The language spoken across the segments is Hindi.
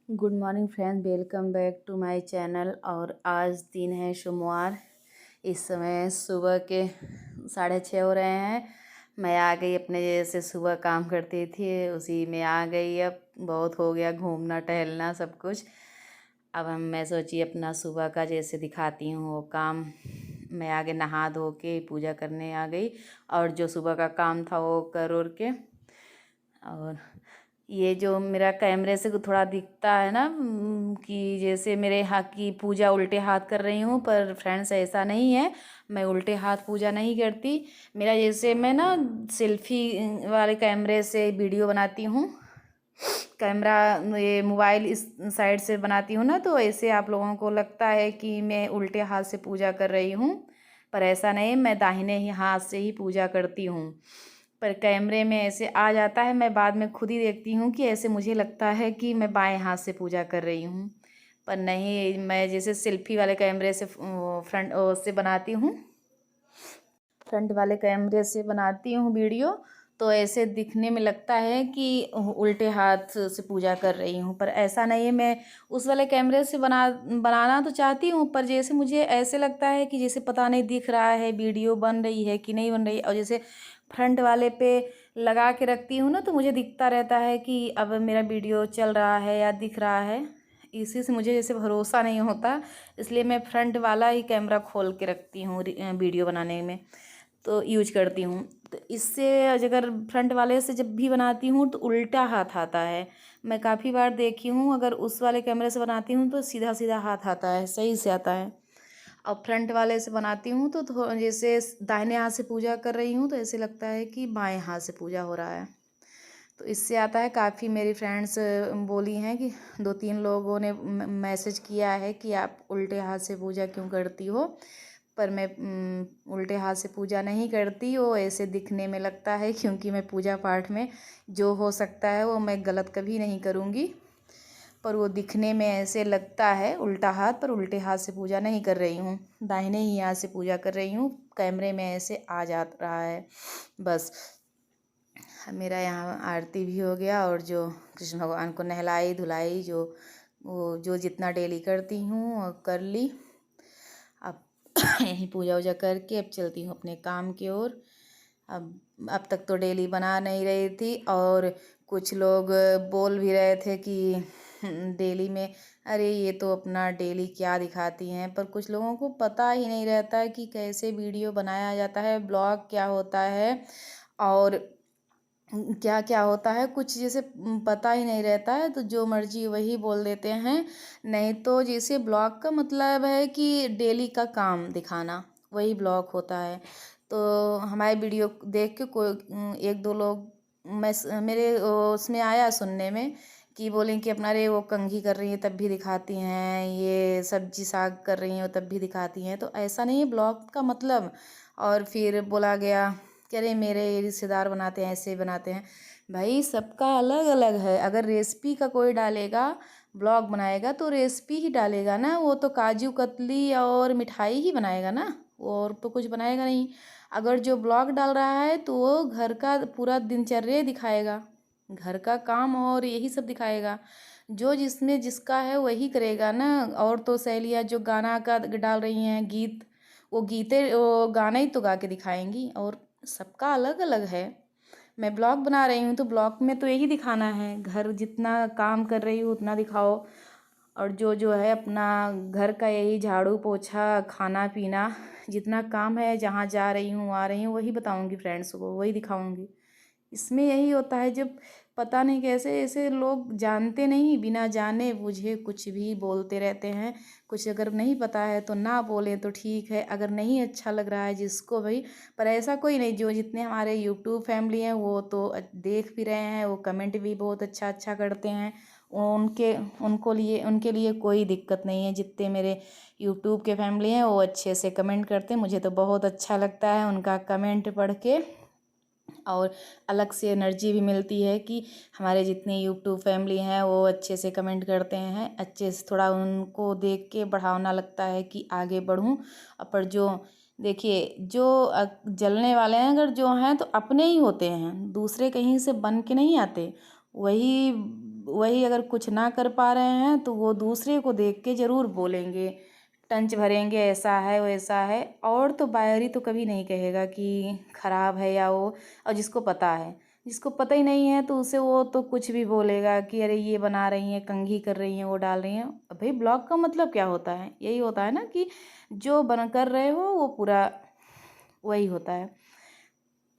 Good morning friends, welcome back to my channel. और आज दिन है सोमवार। इस समय सुबह के 6:30 हो रहे हैं। मैं आ गई अपने जैसे सुबह काम करती थी उसी में आ गई। अब बहुत हो गया घूमना टहलना सब कुछ। अब मैं सोची अपना सुबह का जैसे दिखाती हूँ वो काम। मैं आगे नहा धो के पूजा करने आ गई और जो सुबह का काम था वो कर उर के। और ये जो मेरा कैमरे से थोड़ा दिखता है ना कि जैसे मेरे हाथ की पूजा उल्टे हाथ कर रही हूँ, पर फ्रेंड्स ऐसा नहीं है। मैं उल्टे हाथ पूजा नहीं करती। मेरा जैसे मैं ना सेल्फी वाले कैमरे से वीडियो बनाती हूँ, कैमरा ये मोबाइल इस साइड से बनाती हूँ ना, तो ऐसे आप लोगों को लगता है कि मैं उल्टे हाथ से पूजा कर रही हूँ, पर ऐसा नहीं। मैं दाहिने ही हाथ से ही पूजा करती हूँ, पर कैमरे में ऐसे आ जाता है। मैं बाद में खुद ही देखती हूँ कि ऐसे मुझे लगता है कि मैं बाएं हाथ से पूजा कर रही हूँ, पर नहीं। मैं जैसे सेल्फी वाले कैमरे से फ्रंट से बनाती हूँ, फ्रंट वाले कैमरे से बनाती हूँ वीडियो, तो ऐसे दिखने में लगता है कि उल्टे हाथ से पूजा कर रही हूँ, पर ऐसा नहीं है। मैं उस वाले कैमरे से बनाना तो चाहती हूँ, पर जैसे मुझे ऐसे लगता है कि जैसे पता नहीं दिख रहा है वीडियो बन रही है कि नहीं बन रही है। और जैसे फ्रंट वाले पे लगा के रखती हूँ ना, तो मुझे दिखता रहता है कि अब मेरा वीडियो चल रहा है या दिख रहा है। इसी से मुझे जैसे भरोसा नहीं होता, इसलिए मैं फ्रंट वाला ही कैमरा खोल के रखती हूँ वीडियो बनाने में, तो यूज करती हूँ। तो इससे अगर फ्रंट वाले से जब भी बनाती हूँ तो उल्टा हाथ आता है। मैं काफ़ी बार देखी हूँ, अगर उस वाले कैमरे से बनाती हूँ तो सीधा सीधा हाथ आता है, सही से आता है। और फ्रंट वाले से बनाती हूँ तो जैसे दाहिने हाथ से पूजा कर रही हूँ तो ऐसे लगता है कि बाएं हाथ से पूजा हो रहा है। तो इससे आता है। काफ़ी मेरी फ्रेंड्स बोली हैं कि 2-3 लोगों ने मैसेज किया है कि आप उल्टे हाथ से पूजा क्यों करती हो, पर मैं उल्टे हाथ से पूजा नहीं करती। वो ऐसे दिखने में लगता है, क्योंकि मैं पूजा पाठ में जो हो सकता है वो मैं गलत कभी नहीं करूँगी, पर वो दिखने में ऐसे लगता है उल्टा हाथ, पर उल्टे हाथ से पूजा नहीं कर रही हूँ, दाहिने ही हाथ से पूजा कर रही हूँ। कैमरे में ऐसे आ जा रहा है बस। मेरा यहाँ आरती भी हो गया और जो कृष्ण भगवान को नहलाई धुलाई जो वो जो जितना डेली करती हूँ और कर ली। अब यहीं पूजा वूजा करके अब चलती हूँ अपने काम की ओर। अब तक तो डेली बना नहीं रही थी, और कुछ लोग बोल भी रहे थे कि डेली में अरे ये तो अपना डेली क्या दिखाती हैं, पर कुछ लोगों को पता ही नहीं रहता है कि कैसे वीडियो बनाया जाता है, ब्लॉग क्या होता है और क्या क्या होता है। कुछ जैसे पता ही नहीं रहता है, तो जो मर्जी वही बोल देते हैं। नहीं तो जैसे ब्लॉग का मतलब है कि डेली का काम दिखाना, वही ब्लॉग होता है। तो हमारे वीडियो देख के कोई 1-2 लोग मेरे उसमें आया सुनने में कि बोलें कि अपना रे वो कंघी कर रही हैं तब भी दिखाती हैं, ये सब्जी साग कर रही हैं तब भी दिखाती हैं, तो ऐसा नहीं है ब्लॉग का मतलब। और फिर बोला गया कह रहे मेरे रिश्तेदार बनाते हैं ऐसे बनाते हैं। भाई सबका अलग अलग है। अगर रेसिपी का कोई डालेगा, ब्लॉग बनाएगा तो रेसिपी ही डालेगा ना, वो तो काजू कतली और मिठाई ही बनाएगा ना, और तो कुछ बनाएगा नहीं। अगर जो ब्लॉग डाल रहा है तो वो घर का पूरा दिनचर्या दिखाएगा, घर का काम और यही सब दिखाएगा। जो जिसमें जिसका है वही करेगा ना। और तो सहेलियाँ जो गाना का डाल रही हैं गीत, वो गाना ही तो गा के दिखाएंगी, और सबका अलग अलग है। मैं ब्लॉग बना रही हूँ तो ब्लॉग में तो यही दिखाना है, घर जितना काम कर रही हूँ उतना दिखाओ। और जो है अपना घर का यही झाड़ू पोछा खाना पीना जितना काम है, जहाँ जा रही हूँ आ रही हूँ वही बताऊँगी फ्रेंड्स को, वही दिखाऊँगी। इसमें यही होता है, जब पता नहीं कैसे ऐसे लोग जानते नहीं, बिना जाने बुझे कुछ भी बोलते रहते हैं। कुछ अगर नहीं पता है तो ना बोले तो ठीक है, अगर नहीं अच्छा लग रहा है जिसको भाई। पर ऐसा कोई नहीं, जो जितने हमारे यूट्यूब फैमिली हैं वो तो देख भी रहे हैं, वो कमेंट भी बहुत अच्छा अच्छा करते हैं। उनके लिए कोई दिक्कत नहीं है। जितने मेरे यूट्यूब के फैमिली हैं वो अच्छे से कमेंट करते हैं, मुझे तो बहुत अच्छा लगता है उनका कमेंट पढ़ के। और अलग से एनर्जी भी मिलती है कि हमारे जितने यूट्यूब फैमिली हैं वो अच्छे से कमेंट करते हैं, अच्छे से थोड़ा उनको देख के बढ़ावना लगता है कि आगे बढ़ूं। पर जो देखिए जो जलने वाले हैं अगर जो हैं तो अपने ही होते हैं, दूसरे कहीं से बन के नहीं आते। वही वही अगर कुछ ना कर पा रहे हैं तो वो दूसरे को देख के ज़रूर बोलेंगे, टंच भरेंगे, ऐसा है वैसा है। और तो बाहरी तो कभी नहीं कहेगा कि ख़राब है या वो। और जिसको पता ही नहीं है तो उसे वो तो कुछ भी बोलेगा कि अरे ये बना रही हैं, कंघी कर रही हैं, वो डाल रही हैं। अब भाई ब्लॉग का मतलब क्या होता है? यही होता है ना कि जो बना कर रहे हो वो पूरा वही होता है।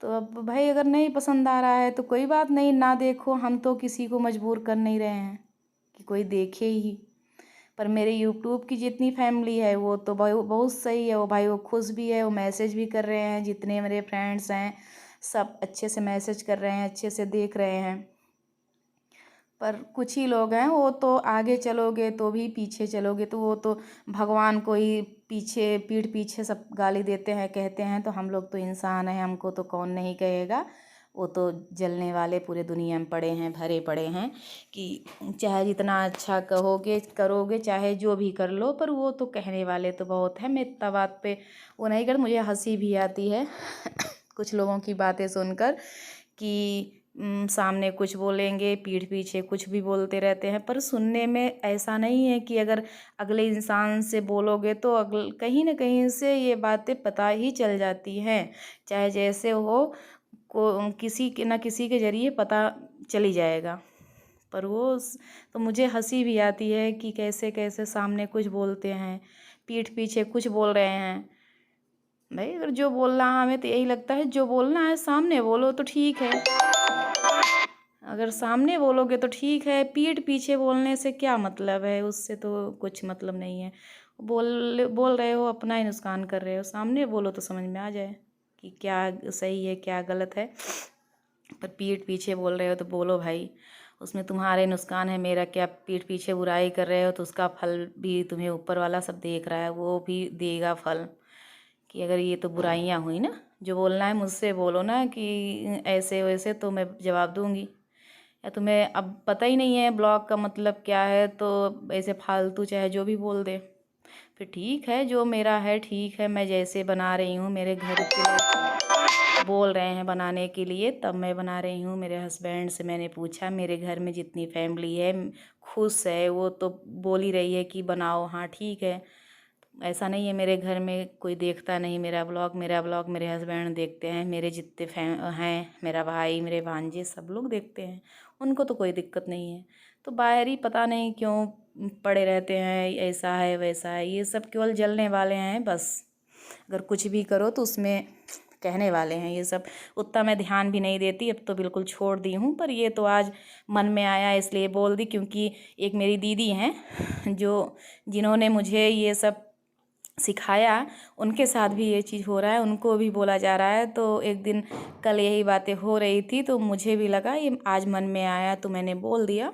तो अब भाई अगर नहीं पसंद आ रहा है तो कोई बात नहीं, ना देखो। हम तो किसी को मजबूर कर नहीं रहे हैं कि कोई देखे ही। पर मेरे यूट्यूब की जितनी फैमिली है वो तो बहुत सही है। वो भाई वो खुश भी है, वो मैसेज भी कर रहे हैं। जितने मेरे फ्रेंड्स हैं सब अच्छे से मैसेज कर रहे हैं, अच्छे से देख रहे हैं। पर कुछ ही लोग हैं, वो तो आगे चलोगे तो भी पीछे चलोगे तो वो तो भगवान को ही पीछे पीठ पीछे सब गाली देते हैं, कहते हैं। तो हम लोग तो इंसान हैं, हमको तो कौन नहीं कहेगा। वो तो जलने वाले पूरे दुनिया में पड़े हैं, भरे पड़े हैं कि चाहे जितना अच्छा कहोगे करोगे, चाहे जो भी कर लो, पर वो तो कहने वाले तो बहुत है। मैं इतना बात पे वो नहीं कर, मुझे हंसी भी आती है कुछ लोगों की बातें सुनकर कि सामने कुछ बोलेंगे, पीठ पीछे कुछ भी बोलते रहते हैं। पर सुनने में ऐसा नहीं है कि अगर अगले इंसान से बोलोगे तो कहीं ना कहीं से ये बातें पता ही चल जाती हैं, चाहे जैसे हो, को किसी के ना किसी के ज़रिए पता चली जाएगा। पर वो तो मुझे हंसी भी आती है कि कैसे कैसे सामने कुछ बोलते हैं, पीठ पीछे कुछ बोल रहे हैं। भाई अगर जो बोलना है, हमें तो यही लगता है जो बोलना है सामने बोलो तो ठीक है। अगर सामने बोलोगे तो ठीक है, पीठ पीछे बोलने से क्या मतलब है? उससे तो कुछ मतलब नहीं है। बोल रहे हो, अपना ही नुकसान कर रहे हो। सामने बोलो तो समझ में आ जाए कि क्या सही है क्या गलत है। पर पीठ पीछे बोल रहे हो तो बोलो भाई, उसमें तुम्हारे नुकसान है, मेरा क्या। पीठ पीछे बुराई कर रहे हो तो उसका फल भी तुम्हें ऊपर वाला सब देख रहा है, वो भी देगा फल। कि अगर ये तो बुराइयाँ हुई ना, जो बोलना है मुझसे बोलो ना कि ऐसे वैसे, तो मैं जवाब दूंगी। या तुम्हें अब पता ही नहीं है ब्लॉग का मतलब क्या है तो ऐसे फालतू चाहे जो भी बोल दे। फिर ठीक है, जो मेरा है ठीक है, मैं जैसे बना रही हूँ, मेरे घर के लोग बोल रहे हैं बनाने के लिए तब मैं बना रही हूँ। मेरे हस्बैंड से मैंने पूछा, मेरे घर में जितनी फैमिली है खुश है, वो तो बोल ही रही है कि बनाओ। हाँ ठीक है, ऐसा नहीं है मेरे घर में कोई देखता नहीं मेरा ब्लॉग मेरे हस्बैंड देखते हैं, मेरे जितने हैं, मेरा भाई, मेरे भांजे, सब लोग देखते हैं। उनको तो कोई दिक्कत नहीं है। तो बाहर ही पता नहीं क्यों पड़े रहते हैं, ऐसा है वैसा है, ये सब केवल जलने वाले हैं बस। अगर कुछ भी करो तो उसमें कहने वाले हैं ये सब। उतना मैं ध्यान भी नहीं देती, अब तो बिल्कुल छोड़ दी हूँ। पर ये तो आज मन में आया इसलिए बोल दी, क्योंकि एक मेरी दीदी हैं जिन्होंने मुझे ये सब सिखाया, उनके साथ भी ये चीज़ हो रहा है, उनको भी बोला जा रहा है। तो एक दिन कल यही बातें हो रही थी तो मुझे भी लगा, ये आज मन में आया तो मैंने बोल दिया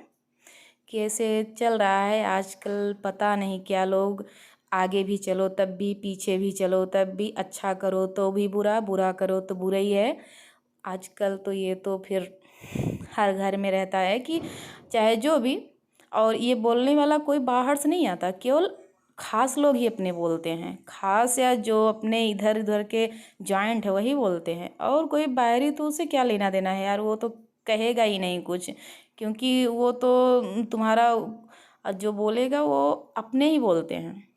कि ऐसे चल रहा है आजकल। पता नहीं क्या लोग, आगे भी चलो तब भी, पीछे भी चलो तब भी, अच्छा करो तो भी बुरा, बुरा करो तो बुरा ही है आजकल। तो ये तो फिर हर घर में रहता है कि चाहे जो भी। और ये बोलने वाला कोई बाहर से नहीं आता, केवल खास लोग ही अपने बोलते हैं। खास या जो अपने इधर उधर के जॉइंट है वही बोलते हैं, और कोई बाहरी तो उसे क्या लेना देना है यार, वो तो कहेगा ही नहीं कुछ। क्योंकि वो तो तुम्हारा जो बोलेगा वो अपने ही बोलते हैं,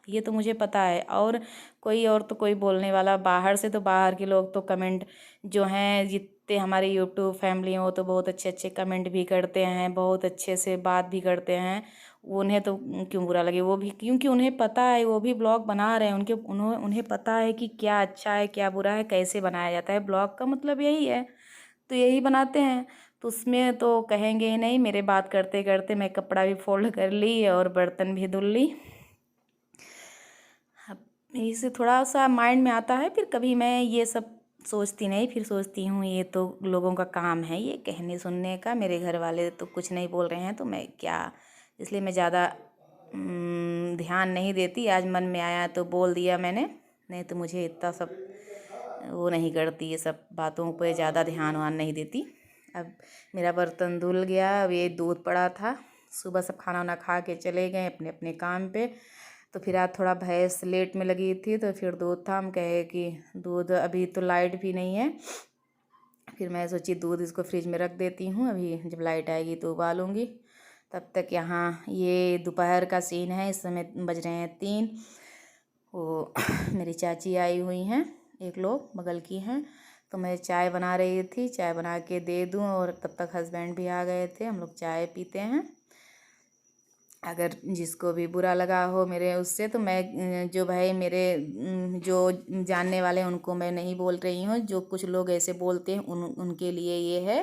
ये तो मुझे पता है। और कोई और तो कोई बोलने वाला बाहर से, तो बाहर के लोग तो कमेंट जो हैं, जितने हमारे यूट्यूब फैमिली हैं वो तो बहुत अच्छे अच्छे कमेंट भी करते हैं, बहुत अच्छे से बात भी करते हैं। उन्हें तो क्यों बुरा लगे, वो भी क्योंकि उन्हें पता है, वो भी ब्लॉग बना रहे हैं, उन्हें पता है कि क्या अच्छा है क्या बुरा है, कैसे बनाया जाता है। ब्लॉग का मतलब यही है, तो यही बनाते हैं। तो उसमें तो कहेंगे ही नहीं। मेरे बात करते करते मैं कपड़ा भी फोल्ड कर ली और बर्तन भी धुल ली। अब इससे थोड़ा सा माइंड में आता है, फिर कभी मैं ये सब सोचती नहीं। फिर सोचती हूँ ये तो लोगों का काम है ये कहने सुनने का, मेरे घर वाले तो कुछ नहीं बोल रहे हैं तो मैं क्या। इसलिए मैं ज़्यादा ध्यान नहीं देती। आज मन में आया तो बोल दिया मैंने, नहीं तो मुझे इतना सब वो नहीं करती, ये सब बातों पे ज़्यादा ध्यान वान नहीं देती। अब मेरा बर्तन धुल गया, अब ये दूध पड़ा था, सुबह सब खाना वाना खा के चले गए अपने अपने काम पे। तो फिर आज थोड़ा भैंस लेट में लगी थी तो फिर दूध था, हम कहे कि दूध, अभी तो लाइट भी नहीं है, फिर मैं सोची दूध इसको फ्रिज में रख देती हूँ, अभी जब लाइट आएगी तो उबालूँगी। तब तक यहाँ ये दोपहर का सीन है, इस समय बज रहे हैं 3। वो मेरी चाची आई हुई हैं, एक लोग बगल की हैं, तो मैं चाय बना रही थी, चाय बना के दे दूँ, और तब तक हस्बैंड भी आ गए थे। हम लोग चाय पीते हैं। अगर जिसको भी बुरा लगा हो मेरे उससे, तो मैं जो भाई मेरे जो जानने वाले हैं उनको मैं नहीं बोल रही हूँ। जो कुछ लोग ऐसे बोलते हैं उनके लिए ये है।